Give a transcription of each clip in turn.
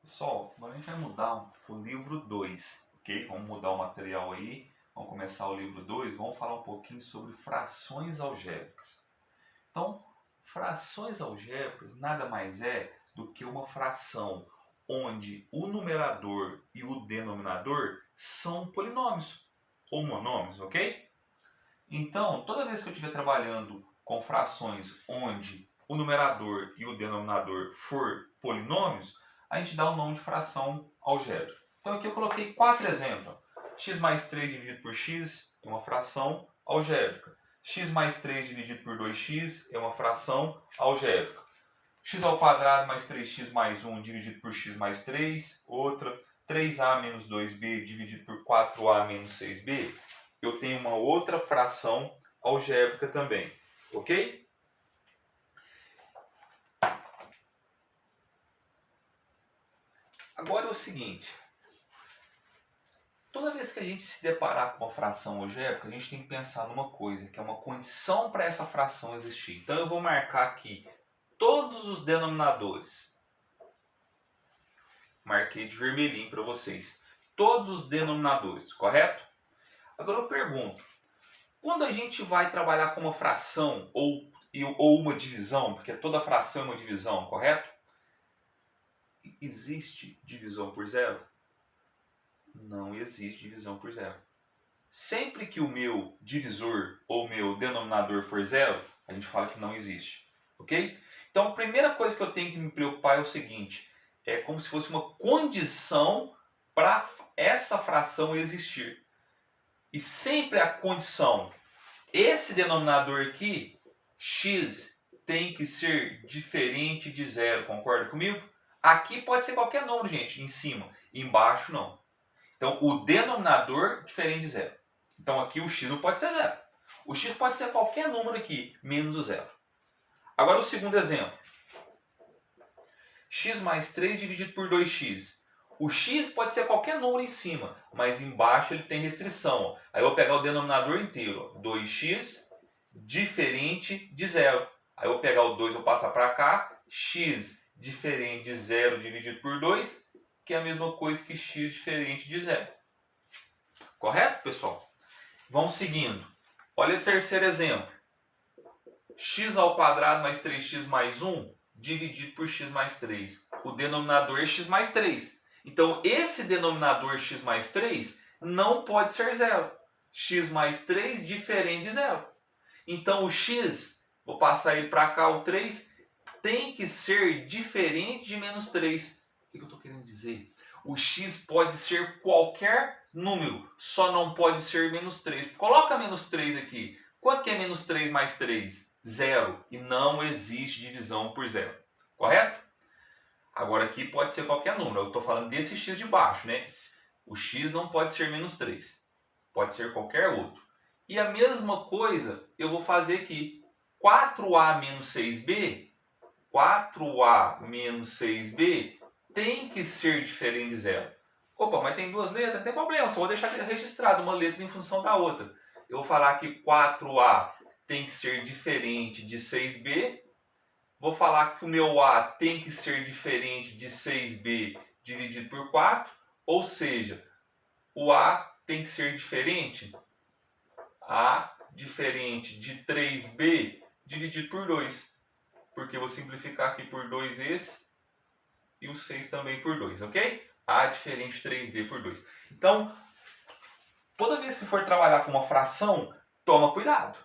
Pessoal, agora a gente vai mudar o livro 2, ok? Vamos mudar o material aí, vamos começar o livro 2, vamos falar um pouquinho sobre frações algébricas. Então, frações algébricas nada mais é do que uma fração onde o numerador e o denominador são polinômios ou monômios, ok? Então, toda vez que eu estiver trabalhando com frações onde o numerador e o denominador for polinômios, a gente dá o nome de fração algébrica. Então aqui eu coloquei 4 exemplos. X mais 3 dividido por x é uma fração algébrica. X mais 3 dividido por 2x é uma fração algébrica. X ao quadrado mais 3x mais 1 dividido por x mais 3, outra. 3a menos 2b dividido por 4a menos 6b, eu tenho uma outra fração algébrica também, ok? Agora é o seguinte, toda vez que a gente se deparar com uma fração algébrica, a gente tem que pensar numa coisa, que é uma condição para essa fração existir. Então eu vou marcar aqui todos os denominadores. Marquei de vermelhinho para vocês. Todos os denominadores, correto? Agora eu pergunto, quando a gente vai trabalhar com uma fração ou uma divisão, porque toda fração é uma divisão, correto? Existe divisão por zero? Não existe divisão por zero. Sempre que o meu divisor ou meu denominador for zero, a gente fala que não existe, ok? Então a primeira coisa que eu tenho que me preocupar é o seguinte, é como se fosse uma condição para essa fração existir. E sempre a condição, esse denominador aqui, x, tem que ser diferente de zero, concorda comigo? Aqui pode ser qualquer número, gente, em cima, embaixo não. Então o denominador diferente de zero. Então aqui o x não pode ser zero. O x pode ser qualquer número aqui, menos o zero. Agora o segundo exemplo. X mais 3 dividido por 2x. O x pode ser qualquer número em cima, mas embaixo ele tem restrição. Aí eu vou pegar o denominador inteiro. 2x diferente de zero. Aí eu vou pegar o 2 e vou passar para cá. X diferente de zero dividido por 2, que é a mesma coisa que x diferente de zero. Correto, pessoal? Vamos seguindo. Olha o terceiro exemplo. X ao quadrado mais 3x mais 1 dividido por x mais 3. O denominador é x mais 3. Então, esse denominador x mais 3 não pode ser zero. X mais 3 diferente de zero. Então, o x, vou passar ele para cá, o 3, tem que ser diferente de menos 3. O que eu estou querendo dizer? O x pode ser qualquer número, só não pode ser menos 3. Coloca menos 3 aqui. Quanto que é menos 3 mais 3? Zero. E não existe divisão por zero. Correto? Agora aqui pode ser qualquer número. Eu estou falando desse x de baixo, né? O x não pode ser menos 3. Pode ser qualquer outro. E a mesma coisa eu vou fazer aqui. 4a menos 6b, 4a menos 6b tem que ser diferente de zero. Opa, mas tem duas letras, não tem problema, só vou deixar registrado uma letra em função da outra. Eu vou falar que 4a tem que ser diferente de 6b. Vou falar que o meu a tem que ser diferente de 6b dividido por 4. Ou seja, o a tem que ser diferente de 3b dividido por 2. Porque eu vou simplificar aqui por 2 esse e o 6 também por 2, ok? A diferente de 3b por 2. Então, toda vez que for trabalhar com uma fração, toma cuidado,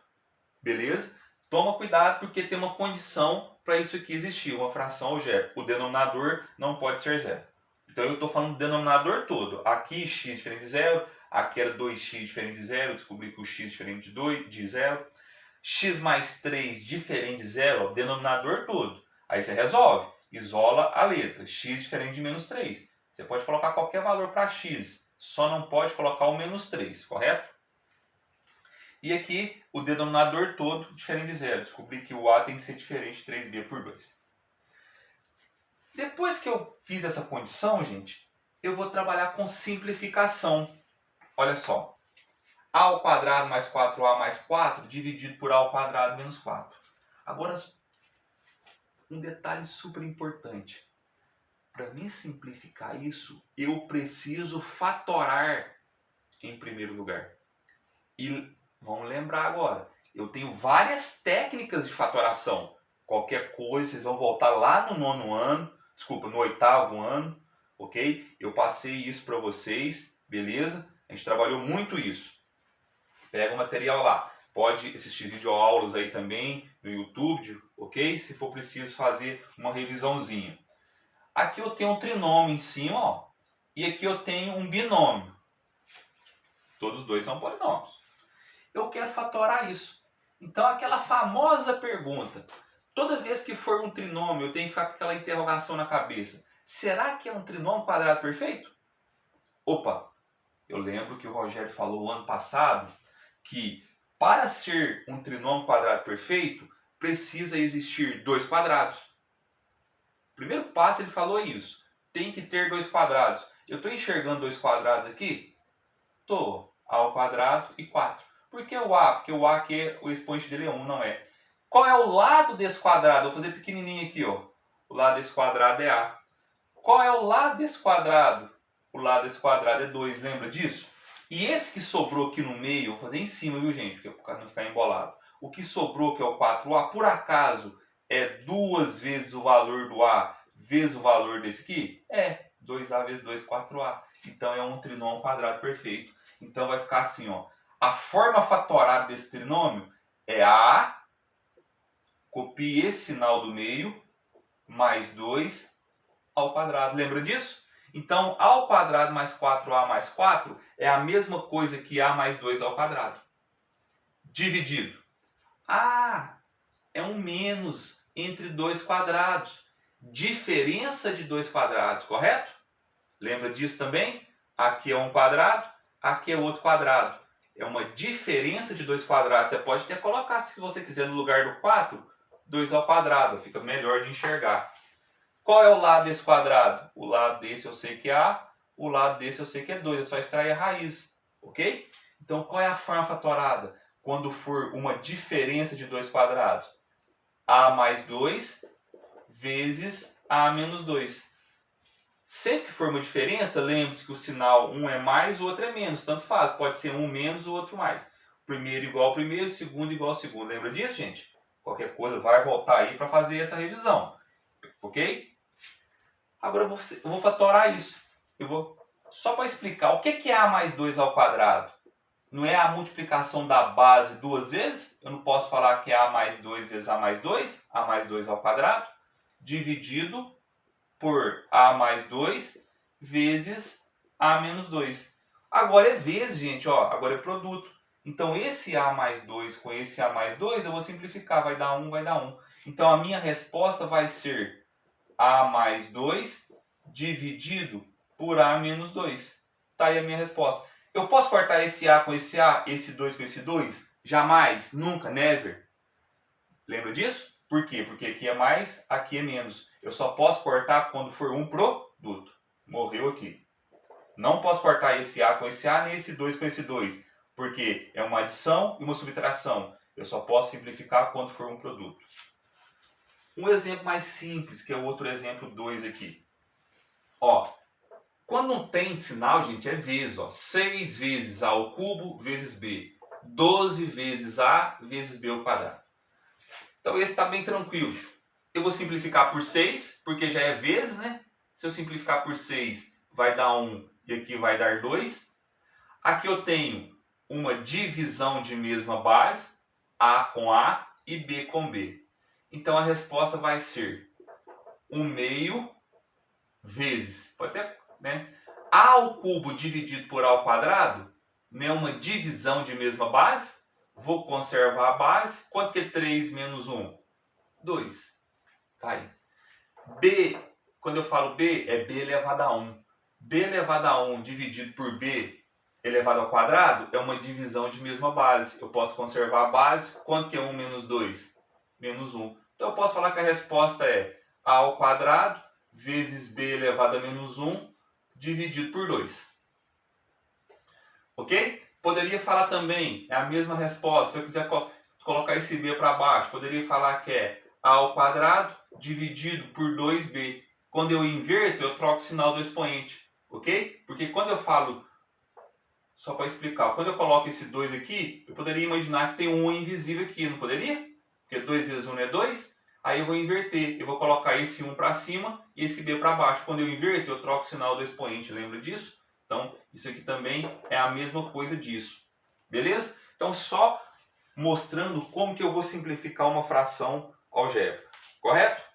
beleza? Toma cuidado porque tem uma condição para isso aqui existir, uma fração algébrica. O denominador não pode ser zero. Então eu estou falando do denominador todo. Aqui x diferente de zero, aqui era 2x diferente de zero, descobri que o x diferente de zero. X mais 3 diferente de zero, denominador todo. Aí você resolve, isola a letra, x diferente de menos 3. Você pode colocar qualquer valor para x, só não pode colocar o menos 3, correto? E aqui o denominador todo diferente de zero. Descobri que o a tem que ser diferente de 3b por 2. Depois que eu fiz essa condição, gente, eu vou trabalhar com simplificação. Olha só. A ao quadrado mais 4a mais 4 dividido por a ao quadrado menos 4. Agora, um detalhe super importante. Para mim simplificar isso, eu preciso fatorar em primeiro lugar. E vamos lembrar agora, eu tenho várias técnicas de fatoração. Qualquer coisa, vocês vão voltar lá no nono ano, desculpa, no oitavo ano, ok? Eu passei isso para vocês, beleza? A gente trabalhou muito isso. Pega o material lá. Pode assistir videoaulas aí também no YouTube, ok? Se for preciso fazer uma revisãozinha. Aqui eu tenho um trinômio em cima, ó, e aqui eu tenho um binômio. Todos os dois são polinômios. Eu quero fatorar isso. Então aquela famosa pergunta, toda vez que for um trinômio eu tenho que ficar com aquela interrogação na cabeça. Será que é um trinômio quadrado perfeito? Opa, eu lembro que o Rogério falou ano passado que para ser um trinômio quadrado perfeito precisa existir dois quadrados. Primeiro passo ele falou isso, tem que ter dois quadrados. Eu estou enxergando dois quadrados aqui? Estou. A ao quadrado e 4. Por que o A? Porque o A aqui, o expoente dele é 1, não é. Qual é o lado desse quadrado? Vou fazer pequenininho aqui, ó. O lado desse quadrado é A. Qual é o lado desse quadrado? O lado desse quadrado é 2, lembra disso? E esse que sobrou aqui no meio, vou fazer em cima, viu gente? Para não ficar embolado. O que sobrou, que é o 4A, por acaso é 2 vezes o valor do A vezes o valor desse aqui? É, 2A vezes 2, 4A. Então é um trinômio quadrado perfeito. Então vai ficar assim, ó. A forma fatorada desse trinômio é A, copie esse sinal do meio, mais 2 ao quadrado. Lembra disso? Então, A ao quadrado mais 4A mais 4 é a mesma coisa que A mais 2 ao quadrado. Dividido. A é um menos entre dois quadrados. Diferença de dois quadrados, correto? Lembra disso também? Aqui é um quadrado, aqui é outro quadrado. É uma diferença de dois quadrados. Você pode até colocar, se você quiser, no lugar do 4, 2 ao quadrado. Fica melhor de enxergar. Qual é o lado desse quadrado? O lado desse eu sei que é A, o lado desse eu sei que é 2. É só extrair a raiz, ok? Então, qual é a forma fatorada? Quando for uma diferença de dois quadrados. A mais 2 vezes A menos 2. Sempre que for uma diferença, lembre-se que o sinal um é mais, o outro é menos. Tanto faz, pode ser um menos, o outro mais. Primeiro igual ao primeiro, segundo igual ao segundo. Lembra disso, gente? Qualquer coisa vai voltar aí para fazer essa revisão. Ok? Agora eu vou fatorar isso. Só para explicar, o que é A mais 2 ao quadrado? Não é a multiplicação da base duas vezes? Eu não posso falar que é A mais 2 vezes A mais 2, A mais 2 ao quadrado, dividido por A mais 2 vezes A menos 2. Agora é vezes, gente, ó, agora é produto. Então esse A mais 2 com esse A mais 2 eu vou simplificar, vai dar 1, vai dar 1. Então a minha resposta vai ser A mais 2 dividido por A menos 2. Tá aí a minha resposta. Eu posso cortar esse A com esse A, esse 2 com esse 2? Jamais, nunca, never. Lembra disso? Por quê? Porque aqui é mais, aqui é menos. Eu só posso cortar quando for um produto. Morreu aqui. Não posso cortar esse A com esse A, nem esse 2 com esse 2. Porque é uma adição e uma subtração. Eu só posso simplificar quando for um produto. Um exemplo mais simples, que é o outro exemplo 2 aqui. Ó, quando não tem sinal, gente, é vezes. Ó, 6 vezes A ao cubo vezes B. 12 vezes A vezes B ao quadrado. Então esse está bem tranquilo. Eu vou simplificar por 6, porque já é vezes, né? Se eu simplificar por 6, vai dar 1 e aqui vai dar 2. Aqui eu tenho uma divisão de mesma base, A com A e B com B. Então a resposta vai ser 1/2 vezes, pode até, né? A ao cubo dividido por A ao quadrado, né? Uma divisão de mesma base. Vou conservar a base. Quanto que é 3 menos 1? 2. Tá aí. B, quando eu falo B, é B elevado a 1. B elevado a 1 dividido por B elevado ao quadrado é uma divisão de mesma base. Eu posso conservar a base. Quanto que é 1 menos 2? Menos 1. Então eu posso falar que a resposta é A ao quadrado vezes B elevado a menos 1 dividido por 2. Ok? Poderia falar também, é a mesma resposta, se eu quiser colocar esse B para baixo, poderia falar que é A ao quadrado dividido por 2B. Quando eu inverto, eu troco o sinal do expoente, ok? Porque quando eu falo, só para explicar, quando eu coloco esse 2 aqui, eu poderia imaginar que tem um invisível aqui, não poderia? Porque 2 vezes 1 é 2, aí eu vou inverter, eu vou colocar esse 1 para cima e esse b para baixo. Quando eu inverto, eu troco o sinal do expoente, lembra disso? Então, isso aqui também é a mesma coisa disso, beleza? Então, só mostrando como que eu vou simplificar uma fração algébrica, correto?